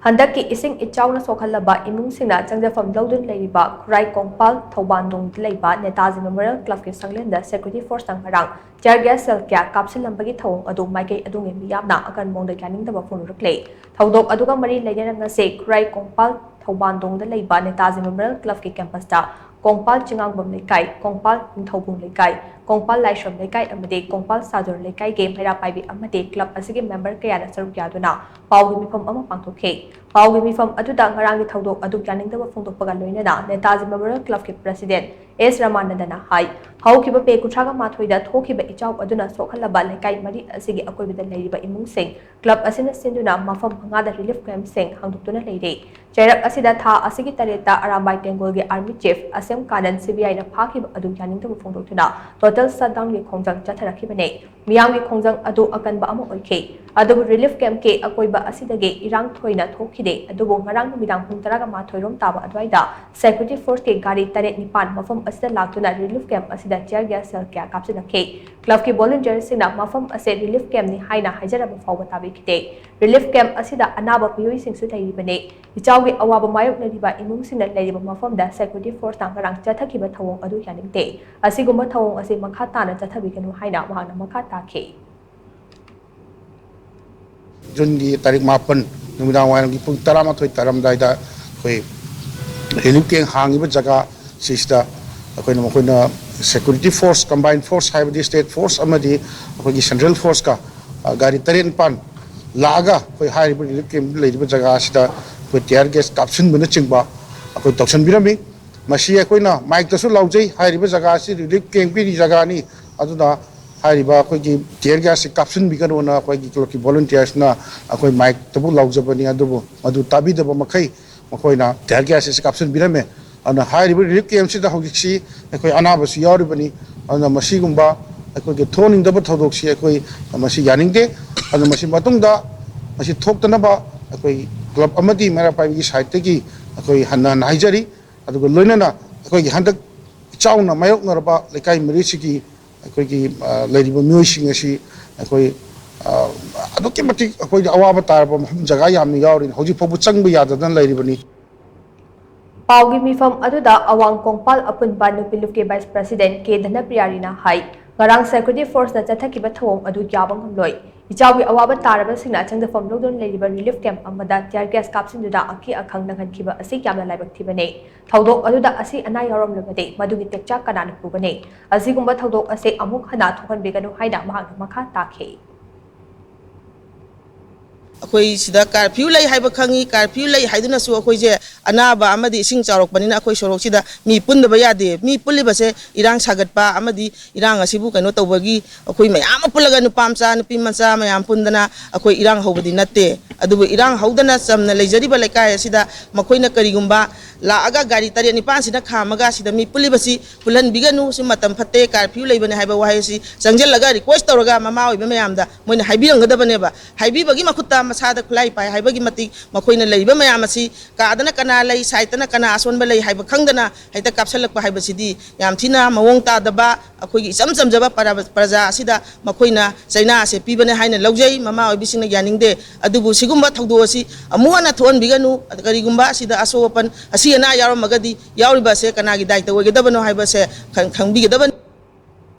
Handak ki eshing Ichao na Sokhallaba Imung singna changjapham louduna Leiriba Khurai Kongpal Thoubandong leiba Netaji Memorial Club ki shanglen da security force tang ngarang jarga sel kya kapshillambagi thouong adu maikei adomgi meeyamna akanba yaningdaba phongdorakli thouong aduga mari leiranga se Khurai Kongpal Thoubandong da leiba Netaji Memorial Club ki campus da Kongpal chingangbam leikai Kongpal thouong leikai Kongpal laishram leikai amade Kongpal sajor leikai ge mera paibi amade club asigi member kaya na saruk yaduna paugi mifam ama pangthokhe paugi mifam aduda ngarang gi thodok adu yaningdaba phongdokpaga loinana Netaji Memorial Club ki president S Ramanandana hai haukiba pe kutraga mathoida thokiba Ichao aduna Sokhallaba leikai mari asigi akoibida leiriba imung sing club asina sinduna mafam hangada relief camp sing hangdoktuna leire jairak asida tha asigi tareta arambai tengol ge army chief asem kanan CBI na phakiba adu yaningdaba phongdoktuna total shutdown ge khongjang chatharakibane miyam ge khongjang adu akanba ama oikhe adu relief camp ke akoiba asidage irang thoina thokhide adubu ngarang numidang pung 13 rom taba adwaida security force ke gari taret nipan mafam asida laktuna relief camp asida tear gas cell kya kapsilakhe club ki volunteers sina mafam ase relief camp ni haina haijaraba fawba tabi kite relief camp asida anaba piyoi singsu tairibane Ichao ge awaba mayok na riba imung sina leiriba mafam da security force tang ngarang chathakiba thouong adu yaningte asiguma thouong ase makha tana chathabiganu haina mahana makha takhe Jungi tarik mapan numidang wayan gi pung tarama thoi taram daida koi relief keng hangi ba jaga sista koi nam koi na security force combined force haibadi state force amadi koi gi central force ka gari taren pan laga koi hai relief keng lei ba jaga sida koi tear gas kapsin bana chingba koi tokshan birami masi koi na mic ta su laujai hai ba jaga si relief keng bi jaga ni aduna Hariba akogi tear gas kapsin bigano na akogi ki volunteers na akoi mic tabu laujabani adubu adu tabi daba makai makoi na tear gas kapsin birame ana hariba relief camp sida hogiksi akoi anabasu yaribani ana masigumba akoi ge thoning daba thodoksi akoi masi yaningde ana masi matungda masi thoktanaba akoi club amadi mera pai gi side tegi akoi hanna haijari adugo loinana akoi gi handak chauna mayok naraba lekai merisigi Akogi Leiriba Music asi akoi aduki mati akoi awaba tarba jaga yamni yawrin hoji phobu changba yadadan leiribani paugi mifam aduda awang Kongpal apunba nupiluf ke vice president ke dhana priyarina hai ngarang security force na chathakiba thouong adu yabang hamloi Ichao gi awaba taraba singna changjapham louduna leiriba relief camp amada tear gas kapsinduda aki akhang nanghankhiba asi kyamna laibak thibane thodok aduda asi ana yarom lebade madugi tekcha kanana pubane asigumba thodok ase amuk hana thokan beganu haida mahang makha takhe Akoi sida curfew lai haiba khangi curfew lai haiduna su akoi je anaba amadi ising charok panina akoi sorok sida mi pundaba yade mi puliba se irang sagatpa amadi irang asibu kaino tawbagi akoi mayam pulaga nupamcha nupi mancha mayam pundana akoi irang hobadi natte adubu irang haudana samna leijariba lekai sida makoina karigumba la aga gari tari nipan sida khamaga sida mi pulibasi pulan biganu si matam phatte curfew laibane haiba wahai si sangjel laga request tawraga mama oiba mayamda moina haibiranggadabane ba haibibagi makutta masada khulai pai haibagi mati makoina leiba mayam asi kaadana kana lei saitana kana asonba lei haiba khangdana haita kapsalakpa haiba sidi yam thina mawong ta daba akoigi samjaba praja asida makoina chaina ase pibane haina laujai mama oibisingna yaningde adubu sigumba thaudo asi amuhana thon biganu karigumba asida asopan asi na yarom magadi yauriba se kana gi daita oigedabano haiba se khangbi gedabani